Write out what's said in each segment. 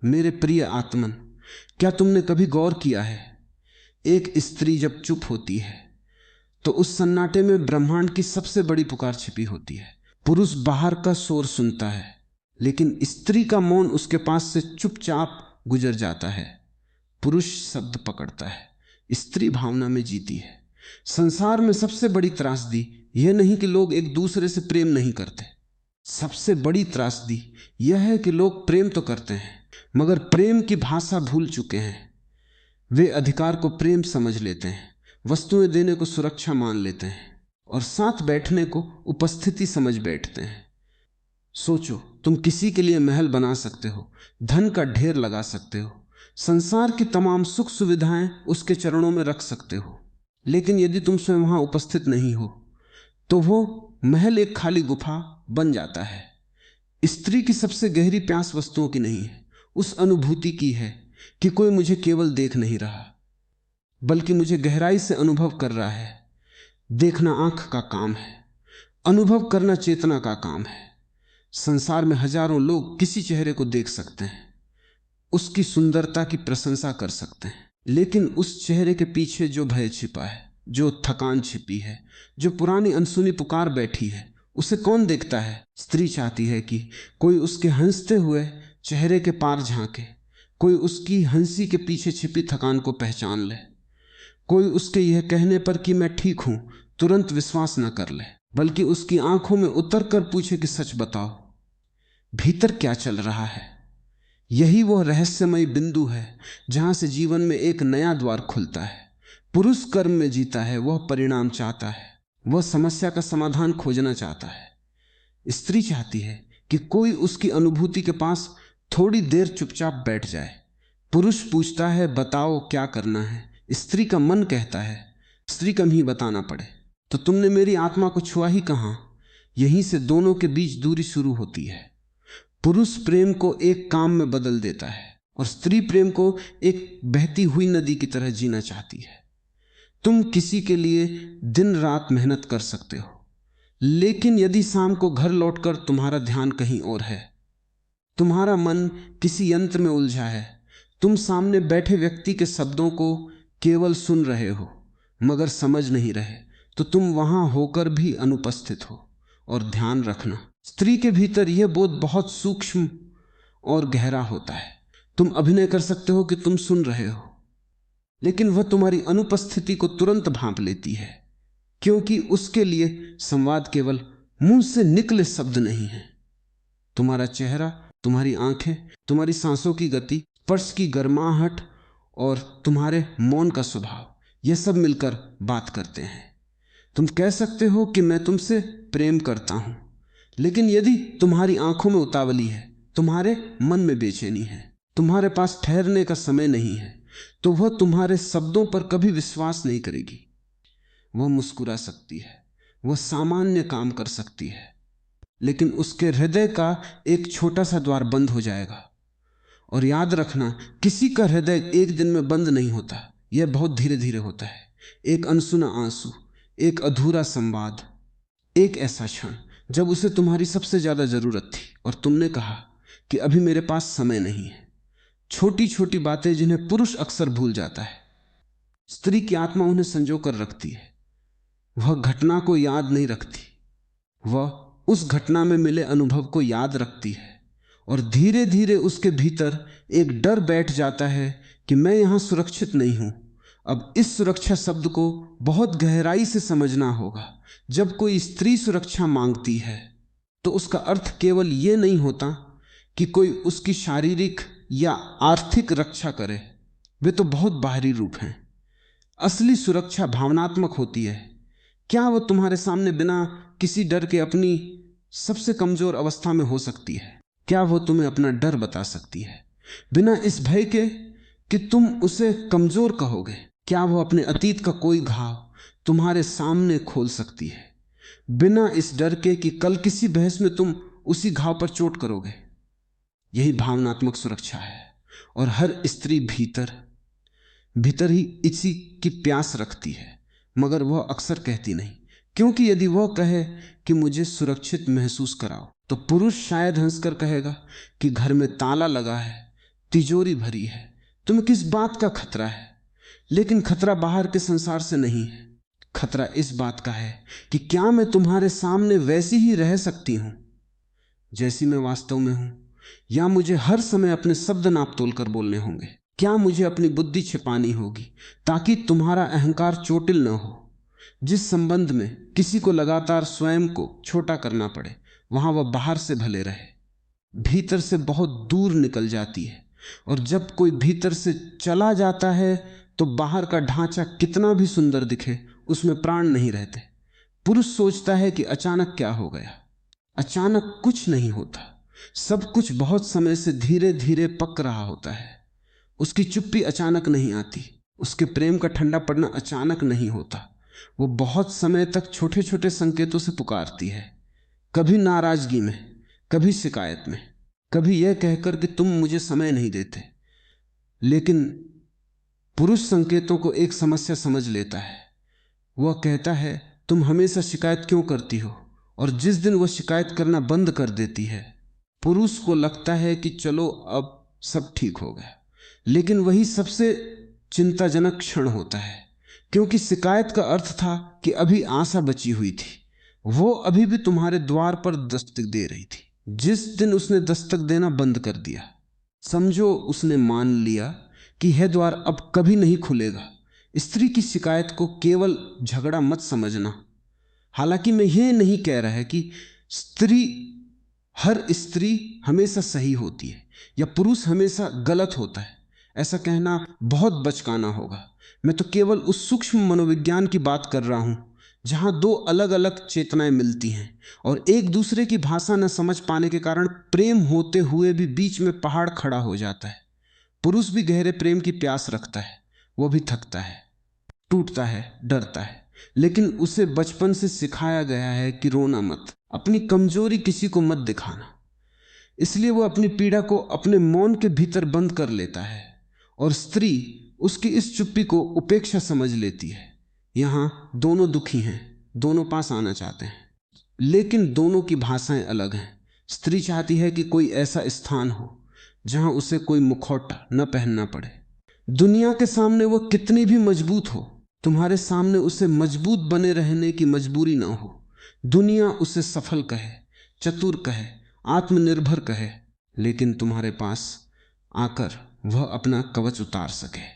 मेरे प्रिय आत्मन, क्या तुमने कभी गौर किया है, एक स्त्री जब चुप होती है तो उस सन्नाटे में ब्रह्मांड की सबसे बड़ी पुकार छिपी होती है। पुरुष बाहर का शोर सुनता है, लेकिन स्त्री का मौन उसके पास से चुपचाप गुजर जाता है। पुरुष शब्द पकड़ता है, स्त्री भावना में जीती है। संसार में सबसे बड़ी त्रासदी यह नहीं कि लोग एक दूसरे से प्रेम नहीं करते, सबसे बड़ी त्रासदी यह है कि लोग प्रेम तो करते हैं मगर प्रेम की भाषा भूल चुके हैं। वे अधिकार को प्रेम समझ लेते हैं, वस्तुएं देने को सुरक्षा मान लेते हैं और साथ बैठने को उपस्थिति समझ बैठते हैं। सोचो, तुम किसी के लिए महल बना सकते हो, धन का ढेर लगा सकते हो, संसार की तमाम सुख सुविधाएं उसके चरणों में रख सकते हो, लेकिन यदि तुम स्वयं वहां उपस्थित नहीं हो तो वो महल एक खाली गुफा बन जाता है। स्त्री की सबसे गहरी प्यास वस्तुओं की नहीं है, उस अनुभूति की है कि कोई मुझे केवल देख नहीं रहा बल्कि मुझे गहराई से अनुभव कर रहा है। देखना आंख का काम है, अनुभव करना चेतना का काम है। संसार में हजारों लोग किसी चेहरे को देख सकते हैं, उसकी सुंदरता की प्रशंसा कर सकते हैं, लेकिन उस चेहरे के पीछे जो भय छिपा है, जो थकान छिपी है, जो पुरानी अनसुनी पुकार बैठी है, उसे कौन देखता है? स्त्री चाहती है कि कोई उसके हंसते हुए चेहरे के पार झांके, कोई उसकी हंसी के पीछे छिपी थकान को पहचान ले, कोई उसके यह कहने पर कि मैं ठीक हूं तुरंत विश्वास न कर ले, बल्कि उसकी आंखों में उतर कर पूछे कि सच बताओ, भीतर क्या चल रहा है। यही वह रहस्यमयी बिंदु है जहां से जीवन में एक नया द्वार खुलता है। पुरुष कर्म में जीता है, वह परिणाम चाहता है, वह समस्या का समाधान खोजना चाहता है। स्त्री चाहती है कि कोई उसकी अनुभूति के पास थोड़ी देर चुपचाप बैठ जाए। पुरुष पूछता है बताओ क्या करना है, स्त्री का मन कहता है स्त्री कम ही बताना पड़े। तो तुमने मेरी आत्मा को छुआ ही कहां? यहीं से दोनों के बीच दूरी शुरू होती है। पुरुष प्रेम को एक काम में बदल देता है और स्त्री प्रेम को एक बहती हुई नदी की तरह जीना चाहती है। तुम किसी के लिए दिन रात मेहनत कर सकते हो, लेकिन यदि शाम को घर लौटकर तुम्हारा ध्यान कहीं और है, तुम्हारा मन किसी यंत्र में उलझा है, तुम सामने बैठे व्यक्ति के शब्दों को केवल सुन रहे हो मगर समझ नहीं रहे, तो तुम वहां होकर भी अनुपस्थित हो। और ध्यान रखना, स्त्री के भीतर यह बोध बहुत सूक्ष्म और गहरा होता है। तुम अभिनय कर सकते हो कि तुम सुन रहे हो, लेकिन वह तुम्हारी अनुपस्थिति को तुरंत भांप लेती है, क्योंकि उसके लिए संवाद केवल मुंह से निकले शब्द नहीं है। तुम्हारा चेहरा, तुम्हारी आंखें, तुम्हारी सांसों की गति, स्पर्श की गर्माहट और तुम्हारे मौन का स्वभाव, यह सब मिलकर बात करते हैं। तुम कह सकते हो कि मैं तुमसे प्रेम करता हूं, लेकिन यदि तुम्हारी आंखों में उतावली है, तुम्हारे मन में बेचैनी है, तुम्हारे पास ठहरने का समय नहीं है, तो वह तुम्हारे शब्दों पर कभी विश्वास नहीं करेगी। वह मुस्कुरा सकती है, वह सामान्य काम कर सकती है, लेकिन उसके हृदय का एक छोटा सा द्वार बंद हो जाएगा। और याद रखना, किसी का हृदय एक दिन में बंद नहीं होता, यह बहुत धीरे धीरे होता है। एक अनसुना आंसू, एक अधूरा संवाद, एक ऐसा क्षण जब उसे तुम्हारी सबसे ज्यादा जरूरत थी और तुमने कहा कि अभी मेरे पास समय नहीं है। छोटी छोटी बातें जिन्हें पुरुष अक्सर भूल जाता है, स्त्री की आत्मा उन्हें संजो कर रखती है। वह घटना को याद नहीं रखती, वह उस घटना में मिले अनुभव को याद रखती है, और धीरे धीरे उसके भीतर एक डर बैठ जाता है कि मैं यहां सुरक्षित नहीं हूं। अब इस सुरक्षा शब्द को बहुत गहराई से समझना होगा। जब कोई स्त्री सुरक्षा मांगती है तो उसका अर्थ केवल यह नहीं होता कि कोई उसकी शारीरिक या आर्थिक रक्षा करे, वे तो बहुत बाहरी रूप हैं। असली सुरक्षा भावनात्मक होती है। क्या वह तुम्हारे सामने बिना किसी डर के अपनी सबसे कमजोर अवस्था में हो सकती है? क्या वो तुम्हें अपना डर बता सकती है बिना इस भय के कि तुम उसे कमजोर कहोगे? क्या वो अपने अतीत का कोई घाव तुम्हारे सामने खोल सकती है बिना इस डर के कि कल किसी बहस में तुम उसी घाव पर चोट करोगे? यही भावनात्मक सुरक्षा है। और हर स्त्री भीतर भीतर ही इसी की प्यास रखती है, मगर वह अक्सर कहती नहीं, क्योंकि यदि वह कहे कि मुझे सुरक्षित महसूस कराओ, तो पुरुष शायद हंसकर कहेगा कि घर में ताला लगा है, तिजोरी भरी है, तुम्हें किस बात का खतरा है? लेकिन खतरा बाहर के संसार से नहीं है, खतरा इस बात का है कि क्या मैं तुम्हारे सामने वैसी ही रह सकती हूं जैसी मैं वास्तव में हूं, या मुझे हर समय अपने शब्द नाप तोल कर बोलने होंगे? क्या मुझे अपनी बुद्धि छिपानी होगी ताकि तुम्हारा अहंकार चोटिल न हो? जिस संबंध में किसी को लगातार स्वयं को छोटा करना पड़े, वहां वह बाहर से भले रहे, भीतर से बहुत दूर निकल जाती है। और जब कोई भीतर से चला जाता है तो बाहर का ढांचा कितना भी सुंदर दिखे, उसमें प्राण नहीं रहते। पुरुष सोचता है कि अचानक क्या हो गया। अचानक कुछ नहीं होता, सब कुछ बहुत समय से धीरे धीरे पक रहा होता है। उसकी चुप्पी अचानक नहीं आती, उसके प्रेम का ठंडा पड़ना अचानक नहीं होता। वो बहुत समय तक छोटे छोटे संकेतों से पुकारती है, कभी नाराजगी में, कभी शिकायत में, कभी यह कहकर कि तुम मुझे समय नहीं देते। लेकिन पुरुष संकेतों को एक समस्या समझ लेता है। वह कहता है, तुम हमेशा शिकायत क्यों करती हो? और जिस दिन वह शिकायत करना बंद कर देती है, पुरुष को लगता है कि चलो अब सब ठीक हो गया। लेकिन वही सबसे चिंताजनक क्षण होता है, क्योंकि शिकायत का अर्थ था कि अभी आशा बची हुई थी, वो अभी भी तुम्हारे द्वार पर दस्तक दे रही थी। जिस दिन उसने दस्तक देना बंद कर दिया, समझो उसने मान लिया कि यह द्वार अब कभी नहीं खुलेगा। स्त्री की शिकायत को केवल झगड़ा मत समझना। हालांकि मैं यह नहीं कह रहा है कि हर स्त्री हमेशा सही होती है या पुरुष हमेशा गलत होता है। ऐसा कहना बहुत बचकाना होगा। मैं तो केवल उस सूक्ष्म मनोविज्ञान की बात कर रहा हूं जहां दो अलग अलग चेतनाएं मिलती हैं और एक दूसरे की भाषा न समझ पाने के कारण प्रेम होते हुए भी बीच में पहाड़ खड़ा हो जाता है। पुरुष भी गहरे प्रेम की प्यास रखता है, वो भी थकता है, टूटता है, डरता है, लेकिन उसे बचपन से सिखाया गया है कि रोना मत, अपनी कमजोरी किसी को मत दिखाना। इसलिए वो अपनी पीड़ा को अपने मौन के भीतर बंद कर लेता है और स्त्री उसकी इस चुप्पी को उपेक्षा समझ लेती है। यहां दोनों दुखी हैं, दोनों पास आना चाहते हैं, लेकिन दोनों की भाषाएं अलग हैं। स्त्री चाहती है कि कोई ऐसा स्थान हो जहां उसे कोई मुखौटा न पहनना पड़े। दुनिया के सामने वो कितनी भी मजबूत हो, तुम्हारे सामने उसे मजबूत बने रहने की मजबूरी ना हो। दुनिया उसे सफल कहे, चतुर कहे, आत्मनिर्भर कहे, लेकिन तुम्हारे पास आकर वह अपना कवच उतार सके।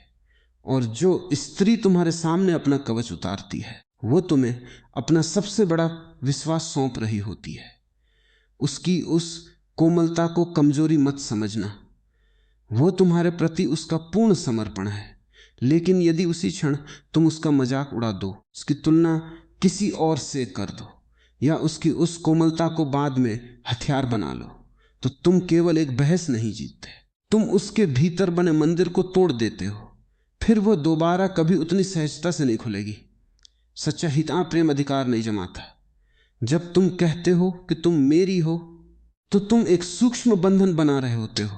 और जो स्त्री तुम्हारे सामने अपना कवच उतारती है, वो तुम्हें अपना सबसे बड़ा विश्वास सौंप रही होती है। उसकी उस कोमलता को कमजोरी मत समझना, वो तुम्हारे प्रति उसका पूर्ण समर्पण है। लेकिन यदि उसी क्षण तुम उसका मजाक उड़ा दो, उसकी तुलना किसी और से कर दो या उसकी उस कोमलता को बाद में हथियार बना लो, तो तुम केवल एक बहस नहीं जीतते, तुम उसके भीतर बने मंदिर को तोड़ देते हो। फिर वो दोबारा कभी उतनी सहजता से नहीं खुलेगी। सच्चा हिता प्रेम अधिकार नहीं जमाता। जब तुम कहते हो कि तुम मेरी हो, तो तुम एक सूक्ष्म बंधन बना रहे होते हो।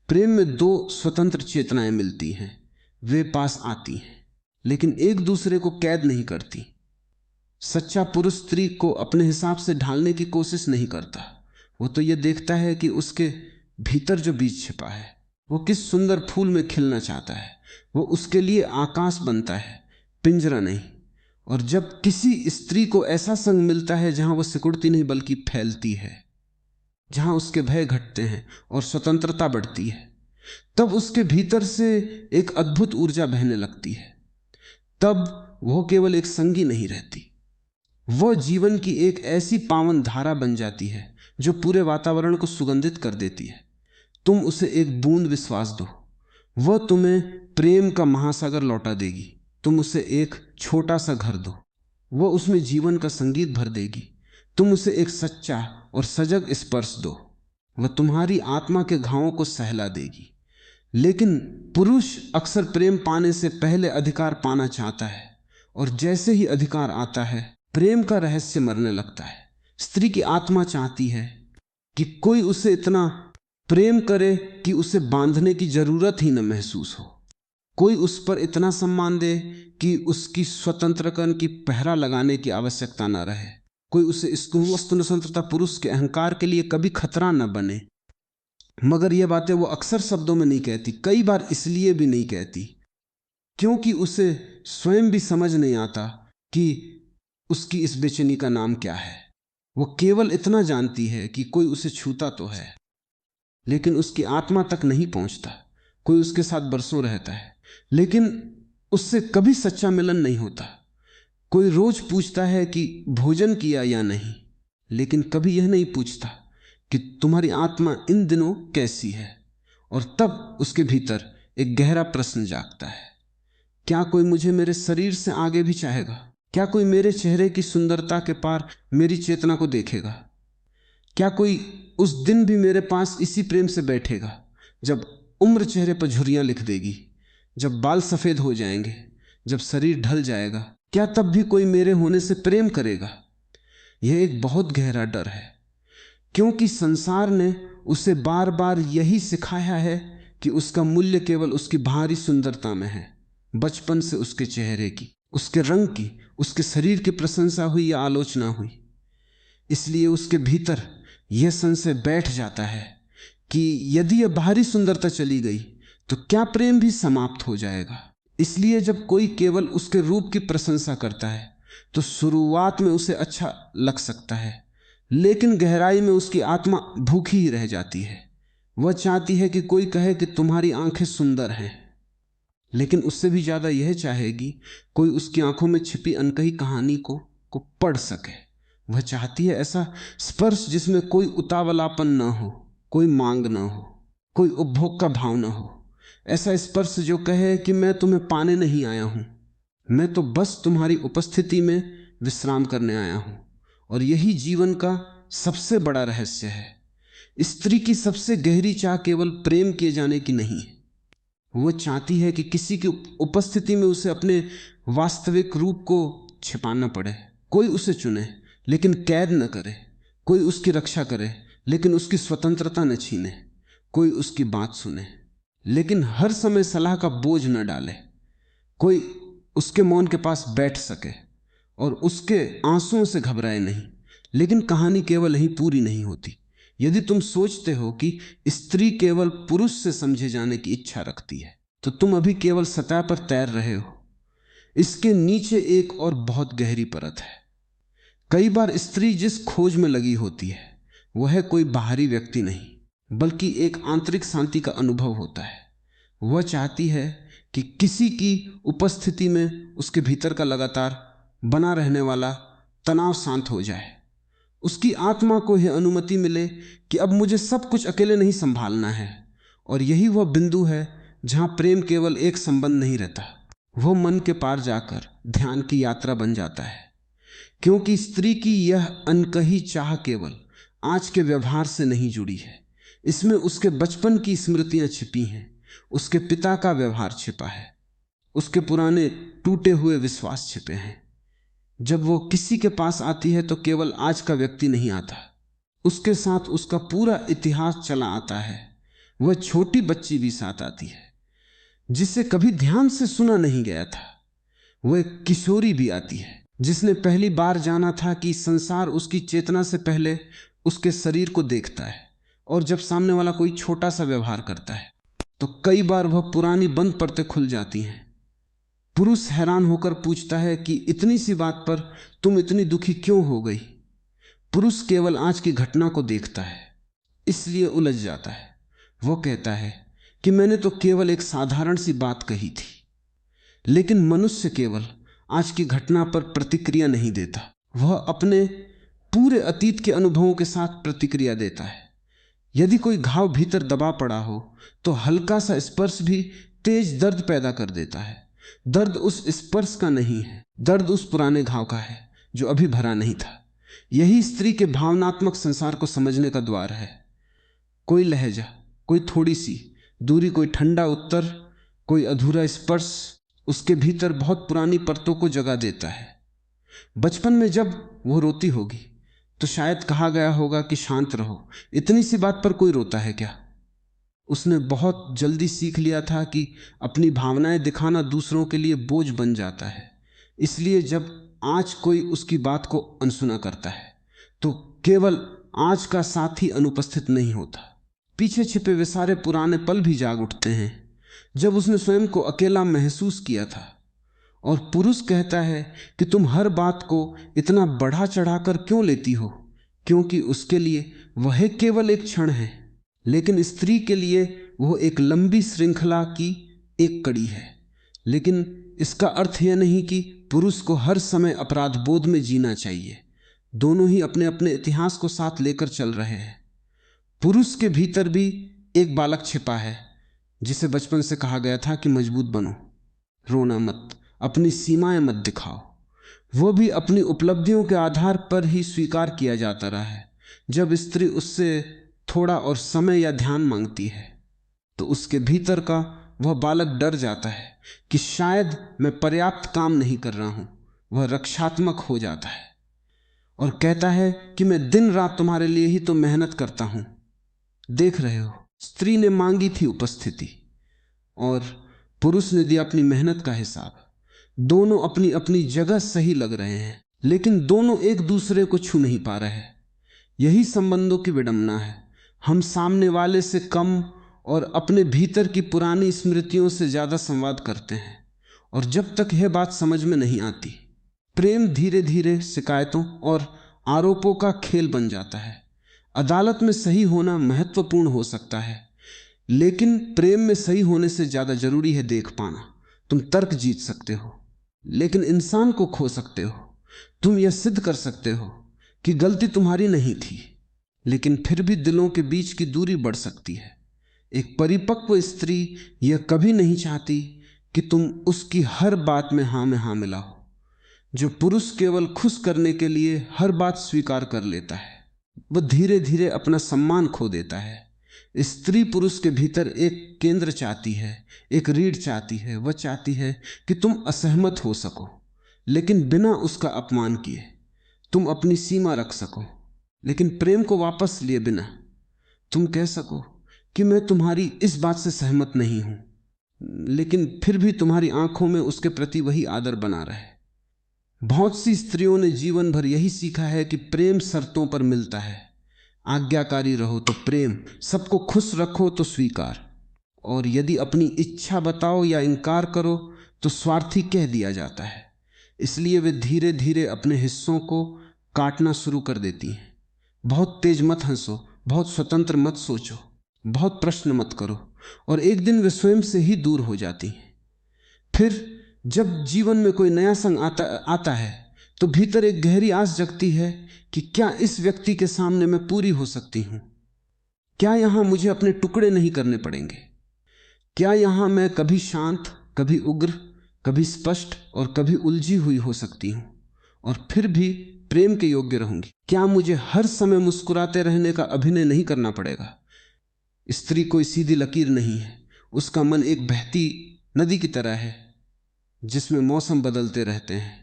प्रेम में दो स्वतंत्र चेतनाएं मिलती हैं, वे पास आती हैं, लेकिन एक दूसरे को कैद नहीं करती। सच्चा पुरुष स्त्री को अपने हिसाब से ढालने की कोशिश नहीं करता। वो तो ये देखता है कि उसके भीतर जो बीज छिपा है, वो किस सुंदर फूल में खिलना चाहता है। वो उसके लिए आकाश बनता है, पिंजरा नहीं। और जब किसी स्त्री को ऐसा संग मिलता है जहां वो सिकुड़ती नहीं बल्कि फैलती है, जहां उसके भय घटते हैं और स्वतंत्रता बढ़ती है, तब उसके भीतर से एक अद्भुत ऊर्जा बहने लगती है। तब वह केवल एक संगी नहीं रहती, वह जीवन की एक ऐसी पावन धारा बन जाती है जो पूरे वातावरण को सुगंधित कर देती है। तुम उसे एक बूंद विश्वास दो, वह तुम्हें प्रेम का महासागर लौटा देगी। तुम उसे एक छोटा सा घर दो, वह उसमें जीवन का संगीत भर देगी। तुम उसे एक सच्चा और सजग स्पर्श दो, वह तुम्हारी आत्मा के घावों को सहला देगी। लेकिन पुरुष अक्सर प्रेम पाने से पहले अधिकार पाना चाहता है, और जैसे ही अधिकार आता है, प्रेम का रहस्य मरने लगता है। स्त्री की आत्मा चाहती है कि कोई उसे इतना प्रेम करे कि उसे बांधने की जरूरत ही न महसूस हो, कोई उस पर इतना सम्मान दे कि उसकी स्वतंत्रकरण की पहरा लगाने की आवश्यकता न रहे, कोई उसे वस्तु स्वतंत्रता पुरुष के अहंकार के लिए कभी खतरा न बने। मगर यह बातें वो अक्सर शब्दों में नहीं कहती, कई बार इसलिए भी नहीं कहती क्योंकि उसे स्वयं भी समझ नहीं आता कि उसकी इस बेचैनी का नाम क्या है। वो केवल इतना जानती है कि कोई उसे छूता तो है, लेकिन उसकी आत्मा तक नहीं पहुंचता। कोई उसके साथ बरसों रहता है, लेकिन उससे कभी सच्चा मिलन नहीं होता। कोई रोज पूछता है कि भोजन किया या नहीं, लेकिन कभी यह नहीं पूछता कि तुम्हारी आत्मा इन दिनों कैसी है। और तब उसके भीतर एक गहरा प्रश्न जागता है, क्या कोई मुझे मेरे शरीर से आगे भी चाहेगा? क्या कोई मेरे चेहरे की सुंदरता के पार मेरी चेतना को देखेगा? क्या कोई उस दिन भी मेरे पास इसी प्रेम से बैठेगा जब उम्र चेहरे पर झुर्रियां लिख देगी, जब बाल सफेद हो जाएंगे, जब शरीर ढल जाएगा? क्या तब भी कोई मेरे होने से प्रेम करेगा? यह एक बहुत गहरा डर है, क्योंकि संसार ने उसे बार बार यही सिखाया है कि उसका मूल्य केवल उसकी बाहरी सुंदरता में है। बचपन से उसके चेहरे की, उसके रंग की, उसके शरीर की प्रशंसा हुई या आलोचना हुई। इसलिए उसके भीतर यह संशय बैठ जाता है कि यदि यह बाहरी सुंदरता चली गई तो क्या प्रेम भी समाप्त हो जाएगा। इसलिए जब कोई केवल उसके रूप की प्रशंसा करता है तो शुरुआत में उसे अच्छा लग सकता है, लेकिन गहराई में उसकी आत्मा भूखी ही रह जाती है। वह चाहती है कि कोई कहे कि तुम्हारी आंखें सुंदर हैं, लेकिन उससे भी ज्यादा यह चाहेगी कोई उसकी आंखों में छिपी अनकही कहानी को पढ़ सके। वह चाहती है ऐसा स्पर्श जिसमें कोई उतावलापन न हो, कोई मांग न हो, कोई उपभोग का भाव न हो। ऐसा स्पर्श जो कहे कि मैं तुम्हें पाने नहीं आया हूं, मैं तो बस तुम्हारी उपस्थिति में विश्राम करने आया हूं। और यही जीवन का सबसे बड़ा रहस्य है। स्त्री की सबसे गहरी चाह केवल प्रेम किए जाने की नहीं है। वह चाहती है कि किसी की उपस्थिति में उसे अपने वास्तविक रूप को छिपाना पड़े। कोई उसे चुने लेकिन कैद न करे, कोई उसकी रक्षा करे लेकिन उसकी स्वतंत्रता न छीने, कोई उसकी बात सुने लेकिन हर समय सलाह का बोझ न डाले, कोई उसके मौन के पास बैठ सके और उसके आंसुओं से घबराए नहीं। लेकिन कहानी केवल यही पूरी नहीं होती। यदि तुम सोचते हो कि स्त्री केवल पुरुष से समझे जाने की इच्छा रखती है तो तुम अभी केवल सतह पर तैर रहे हो। इसके नीचे एक और बहुत गहरी परत है। कई बार स्त्री जिस खोज में लगी होती है वह कोई बाहरी व्यक्ति नहीं बल्कि एक आंतरिक शांति का अनुभव होता है। वह चाहती है कि किसी की उपस्थिति में उसके भीतर का लगातार बना रहने वाला तनाव शांत हो जाए। उसकी आत्मा को यह अनुमति मिले कि अब मुझे सब कुछ अकेले नहीं संभालना है। और यही वह बिंदु है जहां प्रेम केवल एक संबंध नहीं रहता, वह मन के पार जाकर ध्यान की यात्रा बन जाता है। क्योंकि स्त्री की यह अनकही चाह केवल आज के व्यवहार से नहीं जुड़ी है, इसमें उसके बचपन की स्मृतियां छिपी हैं, उसके पिता का व्यवहार छिपा है, उसके पुराने टूटे हुए विश्वास छिपे हैं। जब वो किसी के पास आती है तो केवल आज का व्यक्ति नहीं आता, उसके साथ उसका पूरा इतिहास चला आता है। वह छोटी बच्ची भी साथ आती है जिसे कभी ध्यान से सुना नहीं गया था। वह एक किशोरी भी आती है जिसने पहली बार जाना था कि संसार उसकी चेतना से पहले उसके शरीर को देखता है। और जब सामने वाला कोई छोटा सा व्यवहार करता है तो कई बार वह पुरानी बंद परतें खुल जाती हैं। पुरुष हैरान होकर पूछता है कि इतनी सी बात पर तुम इतनी दुखी क्यों हो गई। पुरुष केवल आज की घटना को देखता है, इसलिए उलझ जाता है। वो कहता है कि मैंने तो केवल एक साधारण सी बात कही थी। लेकिन मनुष्य केवल आज की घटना पर प्रतिक्रिया नहीं देता, वह अपने पूरे अतीत के अनुभवों के साथ प्रतिक्रिया देता है। यदि कोई घाव भीतर दबा पड़ा हो तो हल्का सा स्पर्श भी तेज दर्द पैदा कर देता है। दर्द उस स्पर्श का नहीं है, दर्द उस पुराने घाव का है जो अभी भरा नहीं था। यही स्त्री के भावनात्मक संसार को समझने का द्वार है। कोई लहजा, कोई थोड़ी सी दूरी, कोई ठंडा उत्तर, कोई अधूरा स्पर्श उसके भीतर बहुत पुरानी परतों को जगा देता है। बचपन में जब वो रोती होगी तो शायद कहा गया होगा कि शांत रहो, इतनी सी बात पर कोई रोता है क्या। उसने बहुत जल्दी सीख लिया था कि अपनी भावनाएं दिखाना दूसरों के लिए बोझ बन जाता है। इसलिए जब आज कोई उसकी बात को अनसुना करता है तो केवल आज का साथी अनुपस्थित नहीं होता, पीछे छिपे वे सारे पुराने पल भी जाग उठते हैं जब उसने स्वयं को अकेला महसूस किया था। और पुरुष कहता है कि तुम हर बात को इतना बढ़ा चढ़ाकर क्यों लेती हो, क्योंकि उसके लिए वह केवल एक क्षण है, लेकिन स्त्री के लिए वह एक लंबी श्रृंखला की एक कड़ी है। लेकिन इसका अर्थ यह नहीं कि पुरुष को हर समय अपराध बोध में जीना चाहिए। दोनों ही अपने अपने इतिहास को साथ लेकर चल रहे हैं। पुरुष के भीतर भी एक बालक छिपा है जिसे बचपन से कहा गया था कि मजबूत बनो, रोना मत, अपनी सीमाएं मत दिखाओ। वो भी अपनी उपलब्धियों के आधार पर ही स्वीकार किया जाता रहा है। जब स्त्री उससे थोड़ा और समय या ध्यान मांगती है तो उसके भीतर का वह बालक डर जाता है कि शायद मैं पर्याप्त काम नहीं कर रहा हूं। वह रक्षात्मक हो जाता है और कहता है कि मैं दिन रात तुम्हारे लिए ही तो मेहनत करता हूं। देख रहे हो, स्त्री ने मांगी थी उपस्थिति और पुरुष ने दिया अपनी मेहनत का हिसाब। दोनों अपनी अपनी जगह सही लग रहे हैं, लेकिन दोनों एक दूसरे को छू नहीं पा रहे हैं। यही संबंधों की विडंबना है। हम सामने वाले से कम और अपने भीतर की पुरानी स्मृतियों से ज्यादा संवाद करते हैं, और जब तक यह बात समझ में नहीं आती, प्रेम धीरे धीरे शिकायतों और आरोपों का खेल बन जाता है। अदालत में सही होना महत्वपूर्ण हो सकता है, लेकिन प्रेम में सही होने से ज्यादा जरूरी है देख पाना। तुम तर्क जीत सकते हो, लेकिन इंसान को खो सकते हो। तुम यह सिद्ध कर सकते हो कि गलती तुम्हारी नहीं थी, लेकिन फिर भी दिलों के बीच की दूरी बढ़ सकती है। एक परिपक्व स्त्री यह कभी नहीं चाहती कि तुम उसकी हर बात में हाँ मिलाओ। जो पुरुष केवल खुश करने के लिए हर बात स्वीकार कर लेता है, वह धीरे धीरे अपना सम्मान खो देता है। स्त्री पुरुष के भीतर एक केंद्र चाहती है, एक रीढ़ चाहती है। वह चाहती है कि तुम असहमत हो सको, लेकिन बिना उसका अपमान किए। तुम अपनी सीमा रख सको, लेकिन प्रेम को वापस लिए बिना। तुम कह सको कि मैं तुम्हारी इस बात से सहमत नहीं हूं, लेकिन फिर भी तुम्हारी आंखों में उसके प्रति वही आदर बना रहे। बहुत सी स्त्रियों ने जीवन भर यही सीखा है कि प्रेम शर्तों पर मिलता है। आज्ञाकारी रहो तो प्रेम, सबको खुश रखो तो स्वीकार, और यदि अपनी इच्छा बताओ या इनकार करो तो स्वार्थी कह दिया जाता है। इसलिए वे धीरे धीरे अपने हिस्सों को काटना शुरू कर देती हैं। बहुत तेज मत हंसो, बहुत स्वतंत्र मत सोचो, बहुत प्रश्न मत करो, और एक दिन वे स्वयं से ही दूर हो जाती हैं। फिर जब जीवन में कोई नया संग आता है तो भीतर एक गहरी आस जगती है कि क्या इस व्यक्ति के सामने मैं पूरी हो सकती हूं? क्या यहां मुझे अपने टुकड़े नहीं करने पड़ेंगे? क्या यहां मैं कभी शांत, कभी उग्र, कभी स्पष्ट और कभी उलझी हुई हो सकती हूं और फिर भी प्रेम के योग्य रहूंगी? क्या मुझे हर समय मुस्कुराते रहने का अभिनय नहीं करना पड़ेगा? स्त्री कोई सीधी लकीर नहीं है। उसका मन एक बहती नदी की तरह है जिसमें मौसम बदलते रहते हैं।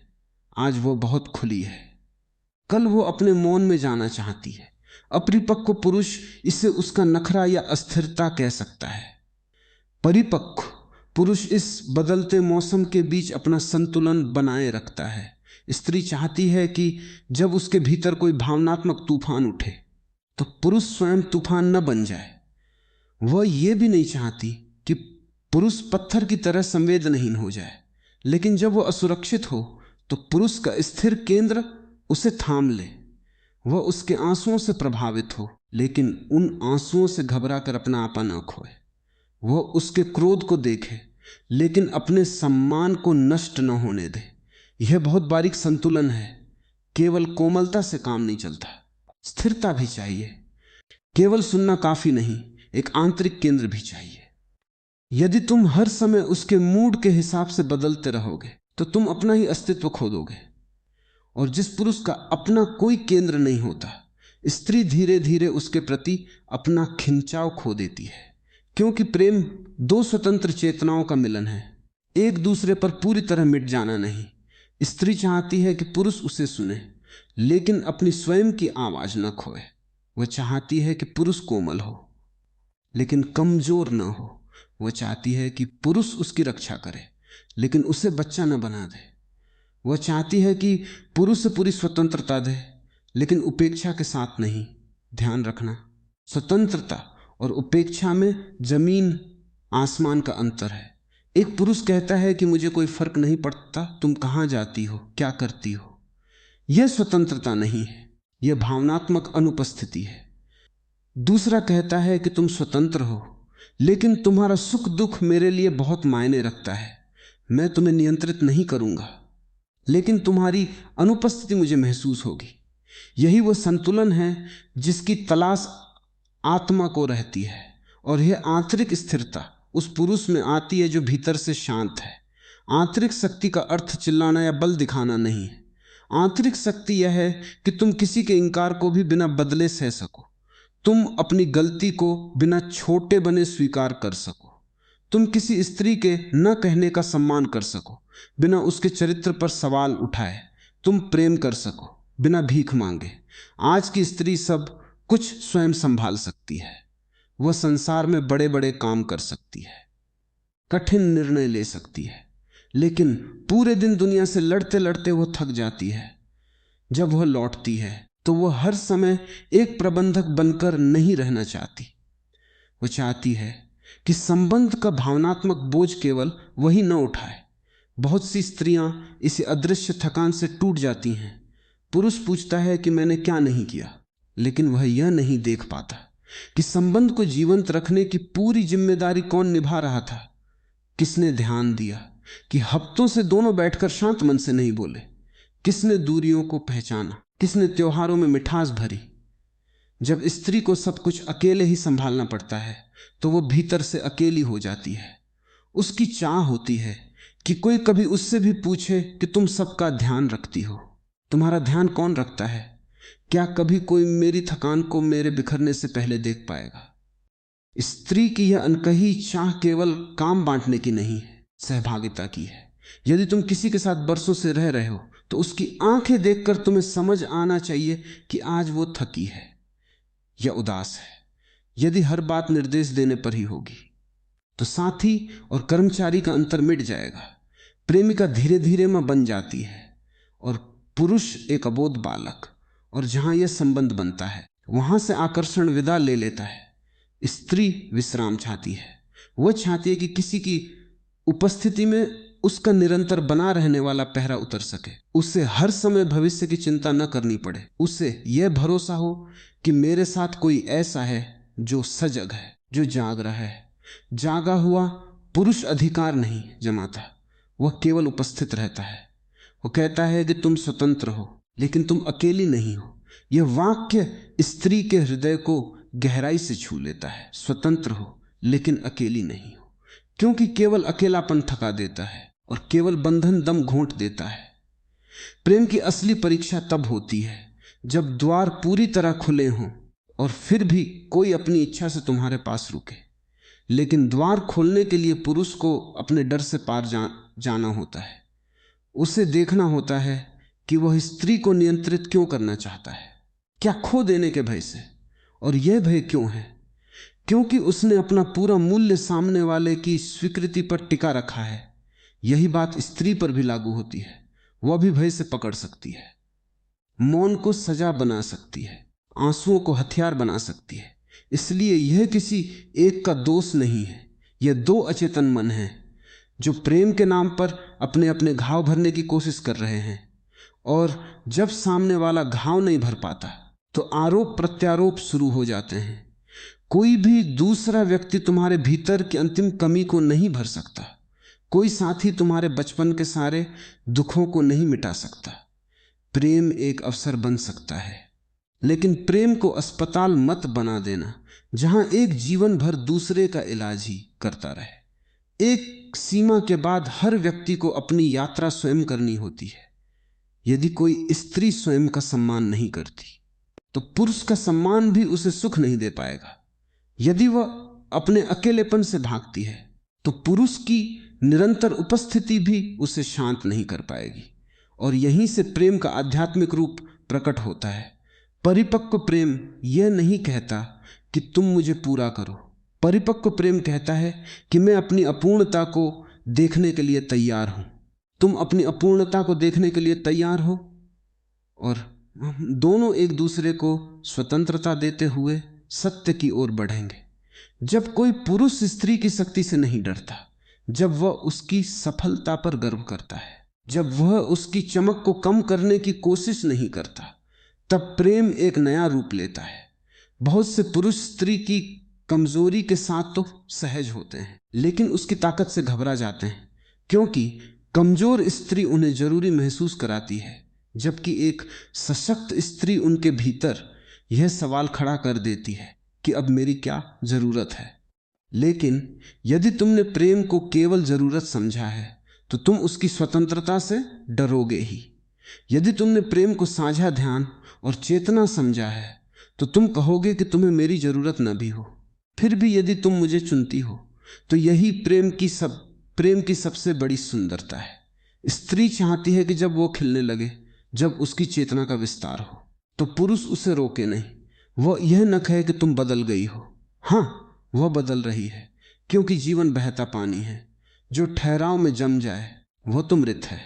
आज वो बहुत खुली है, कल वो अपने मौन में जाना चाहती है। अपरिपक्व पुरुष इसे उसका नखरा या अस्थिरता कह सकता है। परिपक्व पुरुष इस बदलते मौसम के बीच अपना संतुलन बनाए रखता है। स्त्री चाहती है कि जब उसके भीतर कोई भावनात्मक तूफान उठे तो पुरुष स्वयं तूफान न बन जाए। वह यह भी नहीं चाहती कि पुरुष पत्थर की तरह संवेदनहीन हो जाए, लेकिन जब वह असुरक्षित हो तो पुरुष का स्थिर केंद्र उसे थाम ले। वह उसके आंसुओं से प्रभावित हो, लेकिन उन आंसुओं से घबराकर अपना आपा न खोए। वह उसके क्रोध को देखे, लेकिन अपने सम्मान को नष्ट न होने दे। यह बहुत बारीक संतुलन है। केवल कोमलता से काम नहीं चलता, स्थिरता भी चाहिए। केवल सुनना काफी नहीं, एक आंतरिक केंद्र भी चाहिए। यदि तुम हर समय उसके मूड के हिसाब से बदलते रहोगे तो तुम अपना ही अस्तित्व खो दोगे। और जिस पुरुष का अपना कोई केंद्र नहीं होता, स्त्री धीरे धीरे उसके प्रति अपना खिंचाव खो देती है, क्योंकि प्रेम दो स्वतंत्र चेतनाओं का मिलन है, एक दूसरे पर पूरी तरह मिट जाना नहीं। स्त्री चाहती है कि पुरुष उसे सुने, लेकिन अपनी स्वयं की आवाज न खोए। वह चाहती है कि पुरुष कोमल हो, लेकिन कमजोर न हो। वह चाहती है कि पुरुष उसकी रक्षा करे, लेकिन उसे बच्चा न बना दे। वह चाहती है कि पुरुष से पूरी स्वतंत्रता दे, लेकिन उपेक्षा के साथ नहीं। ध्यान रखना, स्वतंत्रता और उपेक्षा में जमीन आसमान का अंतर है। एक पुरुष कहता है कि मुझे कोई फर्क नहीं पड़ता तुम कहाँ जाती हो, क्या करती हो। यह स्वतंत्रता नहीं है, यह भावनात्मक अनुपस्थिति है। दूसरा कहता है कि तुम स्वतंत्र हो, लेकिन तुम्हारा सुख दुख मेरे लिए बहुत मायने रखता है, मैं तुम्हें नियंत्रित नहीं करूंगा, लेकिन तुम्हारी अनुपस्थिति मुझे महसूस होगी। यही वो संतुलन है जिसकी तलाश आत्मा को रहती है, और यह आंतरिक स्थिरता उस पुरुष में आती है जो भीतर से शांत है। आंतरिक शक्ति का अर्थ चिल्लाना या बल दिखाना नहीं है। आंतरिक शक्ति यह है कि तुम किसी के इंकार को भी बिना बदले सह सको, तुम अपनी गलती को बिना छोटे बने स्वीकार कर सको, तुम किसी स्त्री के न कहने का सम्मान कर सको बिना उसके चरित्र पर सवाल उठाए, तुम प्रेम कर सको बिना भीख मांगे। आज की स्त्री सब कुछ स्वयं संभाल सकती है। वह संसार में बड़े बड़े काम कर सकती है, कठिन निर्णय ले सकती है, लेकिन पूरे दिन दुनिया से लड़ते लड़ते वह थक जाती है। जब वह लौटती है तो वह हर समय एक प्रबंधक बनकर नहीं रहना चाहती। वह चाहती है कि संबंध का भावनात्मक बोझ केवल वही न उठाए। बहुत सी स्त्रियां इसी अदृश्य थकान से टूट जाती हैं। पुरुष पूछता है कि मैंने क्या नहीं किया, लेकिन वह यह नहीं देख पाता कि संबंध को जीवंत रखने की पूरी जिम्मेदारी कौन निभा रहा था। किसने ध्यान दिया कि हफ्तों से दोनों बैठकर शांत मन से नहीं बोले? किसने दूरियों को पहचाना? किसने त्योहारों में मिठास भरी? जब स्त्री को सब कुछ अकेले ही संभालना पड़ता है तो वो भीतर से अकेली हो जाती है। उसकी चाह होती है कि कोई कभी उससे भी पूछे कि तुम सबका ध्यान रखती हो, तुम्हारा ध्यान कौन रखता है? क्या कभी कोई मेरी थकान को मेरे बिखरने से पहले देख पाएगा? स्त्री की यह अनकही चाह केवल काम बांटने की नहीं है, सहभागिता की है। यदि तुम किसी के साथ बरसों से रह रहे हो तो उसकी आंखें देखकर तुम्हें समझ आना चाहिए कि आज वो थकी है या उदास है। यदि हर बात निर्देश देने पर ही होगी तो साथी और कर्मचारी का अंतर मिट जाएगा। प्रेमिका धीरे धीरे मां बन जाती है और पुरुष एक अबोध बालक, और जहां यह संबंध बनता है वहां से आकर्षण विदा ले लेता है। स्त्री विश्राम चाहती है। वह चाहती है कि किसी की उपस्थिति में उसका निरंतर बना रहने वाला पहरा उतर सके, उसे हर समय भविष्य की चिंता न करनी पड़े। उसे यह भरोसा हो कि मेरे साथ कोई ऐसा है जो सजग है, जो जाग रहा है। जागा हुआ पुरुष अधिकार नहीं जमाता, वह केवल उपस्थित रहता है। वो कहता है कि तुम स्वतंत्र हो लेकिन तुम अकेली नहीं हो। यह वाक्य स्त्री के हृदय को गहराई से छू लेता है। स्वतंत्र हो लेकिन अकेली नहीं हो, क्योंकि केवल अकेलापन थका देता है और केवल बंधन दम घोंट देता है। प्रेम की असली परीक्षा तब होती है जब द्वार पूरी तरह खुले हों और फिर भी कोई अपनी इच्छा से तुम्हारे पास रुके। लेकिन द्वार खोलने के लिए पुरुष को अपने डर से पार जाना होता है। उसे देखना होता है कि वह स्त्री को नियंत्रित क्यों करना चाहता है, क्या खो देने के भय से। और यह भय क्यों है? क्योंकि उसने अपना पूरा मूल्य सामने वाले की स्वीकृति पर टिका रखा है। यही बात स्त्री पर भी लागू होती है। वह भी भय से पकड़ सकती है, मौन को सजा बना सकती है, आंसुओं को हथियार बना सकती है। इसलिए यह किसी एक का दोष नहीं है, यह दो अचेतन मन हैं जो प्रेम के नाम पर अपने अपने घाव भरने की कोशिश कर रहे हैं। और जब सामने वाला घाव नहीं भर पाता तो आरोप प्रत्यारोप शुरू हो जाते हैं। कोई भी दूसरा व्यक्ति तुम्हारे भीतर की अंतिम कमी को नहीं भर सकता। कोई साथी तुम्हारे बचपन के सारे दुखों को नहीं मिटा सकता। प्रेम एक अवसर बन सकता है, लेकिन प्रेम को अस्पताल मत बना देना जहां एक जीवन भर दूसरे का इलाज ही करता रहे। एक सीमा के बाद हर व्यक्ति को अपनी यात्रा स्वयं करनी होती है। यदि कोई स्त्री स्वयं का सम्मान नहीं करती तो पुरुष का सम्मान भी उसे सुख नहीं दे पाएगा। यदि वह अपने अकेलेपन से भागती है तो पुरुष की निरंतर उपस्थिति भी उसे शांत नहीं कर पाएगी। और यहीं से प्रेम का आध्यात्मिक रूप प्रकट होता है। परिपक्व प्रेम यह नहीं कहता कि तुम मुझे पूरा करो। परिपक्व प्रेम कहता है कि मैं अपनी अपूर्णता को देखने के लिए तैयार हूं, तुम अपनी अपूर्णता को देखने के लिए तैयार हो, और दोनों एक दूसरे को स्वतंत्रता देते हुए सत्य की ओर बढ़ेंगे। जब कोई पुरुष स्त्री की शक्ति से नहीं डरता, जब वह उसकी सफलता पर गर्व करता है, जब वह उसकी चमक को कम करने की कोशिश नहीं करता, तब प्रेम एक नया रूप लेता है। बहुत से पुरुष स्त्री की कमजोरी के साथ तो सहज होते हैं, लेकिन उसकी ताकत से घबरा जाते हैं, क्योंकि कमजोर स्त्री उन्हें जरूरी महसूस कराती है, जबकि एक सशक्त स्त्री उनके भीतर यह सवाल खड़ा कर देती है कि अब मेरी क्या जरूरत है। लेकिन यदि तुमने प्रेम को केवल जरूरत समझा है तो तुम उसकी स्वतंत्रता से डरोगे ही। यदि तुमने प्रेम को साझा ध्यान और चेतना समझा है तो तुम कहोगे कि तुम्हें मेरी जरूरत न भी हो, फिर भी यदि तुम मुझे चुनती हो तो यही प्रेम की सबसे बड़ी सुंदरता है। स्त्री चाहती है कि जब वो खिलने लगे, जब उसकी चेतना का विस्तार हो, तो पुरुष उसे रोके नहीं। वह यह न कहे कि तुम बदल गई हो। हाँ, वह बदल रही है, क्योंकि जीवन बहता पानी है, जो ठहराव में जम जाए वह तो मृत है।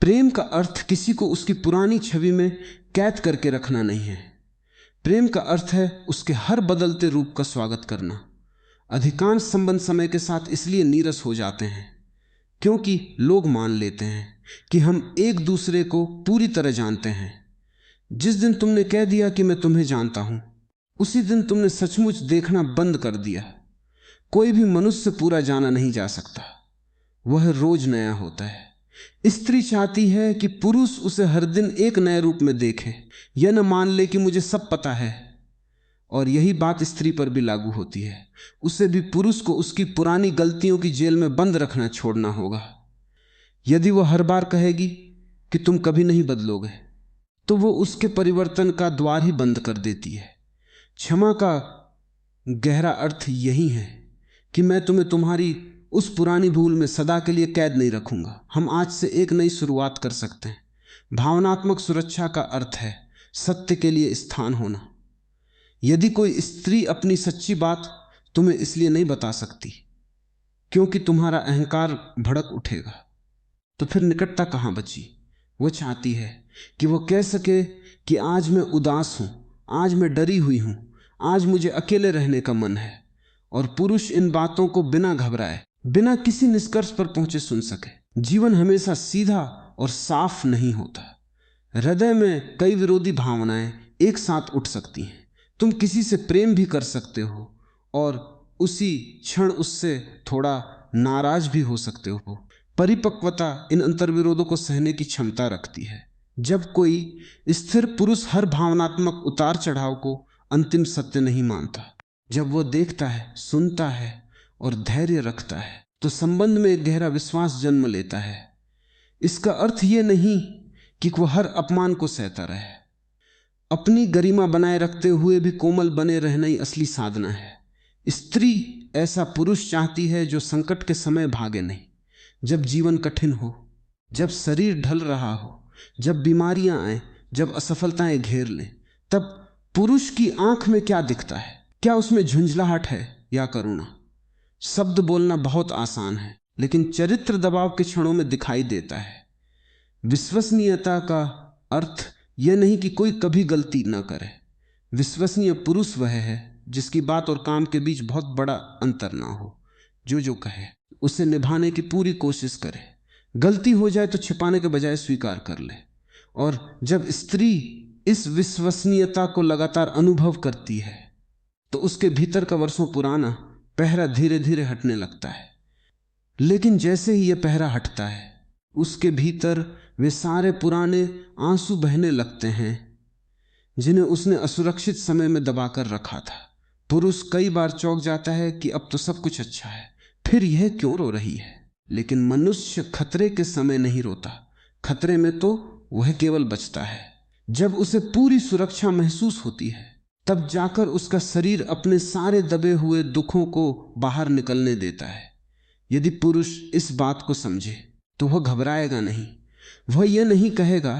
प्रेम का अर्थ किसी को उसकी पुरानी छवि में कैद करके रखना नहीं है। प्रेम का अर्थ है उसके हर बदलते रूप का स्वागत करना। अधिकांश संबंध समय के साथ इसलिए नीरस हो जाते हैं क्योंकि लोग मान लेते हैं कि हम एक दूसरे को पूरी तरह जानते हैं। जिस दिन तुमने कह दिया कि मैं तुम्हें जानता हूं, उसी दिन तुमने सचमुच देखना बंद कर दिया। कोई भी मनुष्य पूरा जाना नहीं जा सकता, वह रोज नया होता है। स्त्री चाहती है कि पुरुष उसे हर दिन एक नए रूप में देखे, यह न मान ले कि मुझे सब पता है। और यही बात स्त्री पर भी लागू होती है। उसे भी पुरुष को उसकी पुरानी गलतियों की जेल में बंद रखना छोड़ना होगा। यदि वह हर बार कहेगी कि तुम कभी नहीं बदलोगे, तो वो उसके परिवर्तन का द्वार ही बंद कर देती है। क्षमा का गहरा अर्थ यही है कि मैं तुम्हें तुम्हारी उस पुरानी भूल में सदा के लिए कैद नहीं रखूंगा। हम आज से एक नई शुरुआत कर सकते हैं। भावनात्मक सुरक्षा का अर्थ है सत्य के लिए स्थान होना। यदि कोई स्त्री अपनी सच्ची बात तुम्हें इसलिए नहीं बता सकती क्योंकि तुम्हारा अहंकार भड़क उठेगा, तो फिर निकटता कहां बची। वो चाहती है कि वो कह सके कि आज मैं उदास हूं, आज मैं डरी हुई हूं, आज मुझे अकेले रहने का मन है। और पुरुष इन बातों को बिना घबराए, बिना किसी निष्कर्ष पर पहुंचे सुन सके। जीवन हमेशा सीधा और साफ नहीं होता। हृदय में कई विरोधी भावनाएं एक साथ उठ सकती हैं। तुम किसी से प्रेम भी कर सकते हो और उसी क्षण उससे थोड़ा नाराज भी हो सकते हो। परिपक्वता इन अंतर्विरोधों को सहने की क्षमता रखती है। जब कोई स्थिर पुरुष हर भावनात्मक उतार चढ़ाव को अंतिम सत्य नहीं मानता, जब वो देखता है, सुनता है और धैर्य रखता है, तो संबंध में एक गहरा विश्वास जन्म लेता है। इसका अर्थ ये नहीं कि वो हर अपमान को सहता रहे। अपनी गरिमा बनाए रखते हुए भी कोमल बने रहना ही असली साधना है। स्त्री ऐसा पुरुष चाहती है जो संकट के समय भागे नहीं। जब जीवन कठिन हो, जब शरीर ढल रहा हो, जब बीमारियां आए, जब असफलताएं घेर लें, तब पुरुष की आंख में क्या दिखता है? क्या उसमें झुंझलाहट है या करुणा? शब्द बोलना बहुत आसान है, लेकिन चरित्र दबाव के क्षणों में दिखाई देता है। विश्वसनीयता का अर्थ यह नहीं कि कोई कभी गलती ना करे। विश्वसनीय पुरुष वह है जिसकी बात और काम के बीच बहुत बड़ा अंतर ना हो। जो कहे उसे निभाने की पूरी कोशिश करे। गलती हो जाए तो छिपाने के बजाय स्वीकार कर ले। और जब स्त्री इस विश्वसनीयता को लगातार अनुभव करती है तो उसके भीतर का वर्षों पुराना पहरा धीरे धीरे हटने लगता है। लेकिन जैसे ही यह पहरा हटता है, उसके भीतर वे सारे पुराने आंसू बहने लगते हैं जिन्हें उसने असुरक्षित समय में दबाकर रखा था। पुरुष कई बार चौंक जाता है कि अब तो सब कुछ अच्छा है, फिर यह क्यों रो रही है। लेकिन मनुष्य खतरे के समय नहीं रोता। खतरे में तो वह केवल बचता है। जब उसे पूरी सुरक्षा महसूस होती है, तब जाकर उसका शरीर अपने सारे दबे हुए दुखों को बाहर निकलने देता है। यदि पुरुष इस बात को समझे तो वह घबराएगा नहीं। वह यह नहीं कहेगा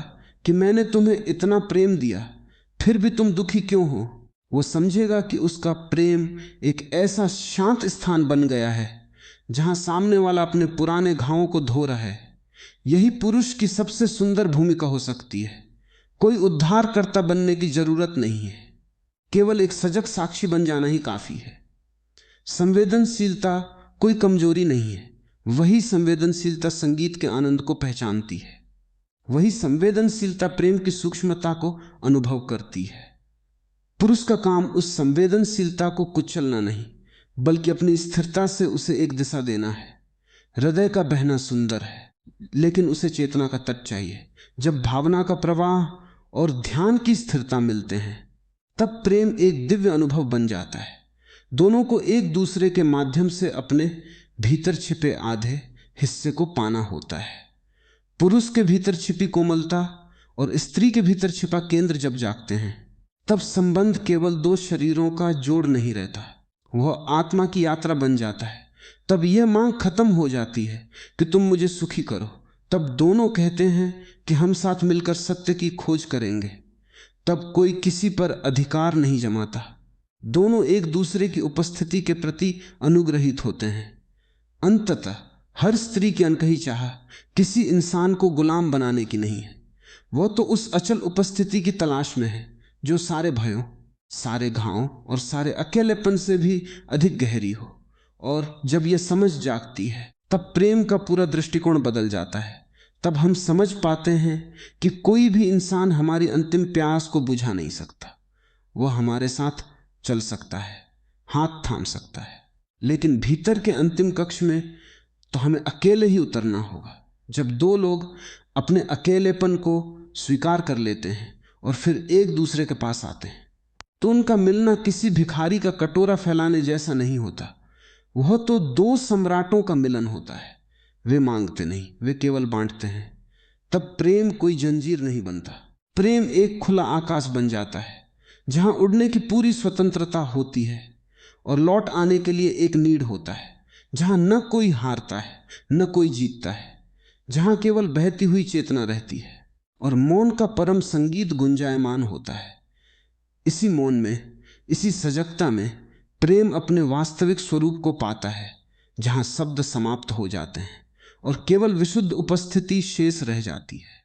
कि मैंने तुम्हें इतना प्रेम दिया, फिर भी तुम दुखी क्यों हो। वो समझेगा कि उसका प्रेम एक ऐसा शांत स्थान बन गया है जहां सामने वाला अपने पुराने घावों को धो रहा है। यही पुरुष की सबसे सुंदर भूमिका हो सकती है। कोई उद्धारकर्ता बनने की जरूरत नहीं है, केवल एक सजग साक्षी बन जाना ही काफी है। संवेदनशीलता कोई कमजोरी नहीं है। वही संवेदनशीलता संगीत के आनंद को पहचानती है। वही संवेदनशीलता प्रेम की सूक्ष्मता को अनुभव करती है। पुरुष का काम उस संवेदनशीलता को कुचलना नहीं, बल्कि अपनी स्थिरता से उसे एक दिशा देना है। हृदय का बहना सुंदर है, लेकिन उसे चेतना का तट चाहिए। जब भावना का प्रवाह और ध्यान की स्थिरता मिलते हैं, तब प्रेम एक दिव्य अनुभव बन जाता है। दोनों को एक दूसरे के माध्यम से अपने भीतर छिपे आधे हिस्से को पाना होता है। पुरुष के भीतर छिपी कोमलता और स्त्री के भीतर छिपा केंद्र जब जागते हैं, तब संबंध केवल दो शरीरों का जोड़ नहीं रहता, वह आत्मा की यात्रा बन जाता है। तब यह मांग खत्म हो जाती है कि तुम मुझे सुखी करो। तब दोनों कहते हैं कि हम साथ मिलकर सत्य की खोज करेंगे। तब कोई किसी पर अधिकार नहीं जमाता। दोनों एक दूसरे की उपस्थिति के प्रति अनुग्रहित होते हैं। अंततः हर स्त्री की अनकही चाह किसी इंसान को गुलाम बनाने की नहीं है। वह तो उस अचल उपस्थिति की तलाश में है जो सारे भयों, सारे घावों और सारे अकेलेपन से भी अधिक गहरी हो। और जब यह समझ जागती है, तब प्रेम का पूरा दृष्टिकोण बदल जाता है। तब हम समझ पाते हैं कि कोई भी इंसान हमारी अंतिम प्यास को बुझा नहीं सकता। वह हमारे साथ चल सकता है, हाथ थाम सकता है, लेकिन भीतर के अंतिम कक्ष में तो हमें अकेले ही उतरना होगा। जब दो लोग अपने अकेलेपन को स्वीकार कर लेते हैं और फिर एक दूसरे के पास आते हैं, तो उनका मिलना किसी भिखारी का कटोरा फैलाने जैसा नहीं होता। वह तो दो सम्राटों का मिलन होता है। वे मांगते नहीं, वे केवल बांटते हैं। तब प्रेम कोई जंजीर नहीं बनता। प्रेम एक खुला आकाश बन जाता है, जहां उड़ने की पूरी स्वतंत्रता होती है और लौट आने के लिए एक नीड होता है, जहां न कोई हारता है न कोई जीतता है, जहां केवल बहती हुई चेतना रहती है और मौन का परम संगीत गुंजायमान होता है। इसी मौन में, इसी सजगता में प्रेम अपने वास्तविक स्वरूप को पाता है, जहां शब्द समाप्त हो जाते हैं और केवल विशुद्ध उपस्थिति शेष रह जाती है।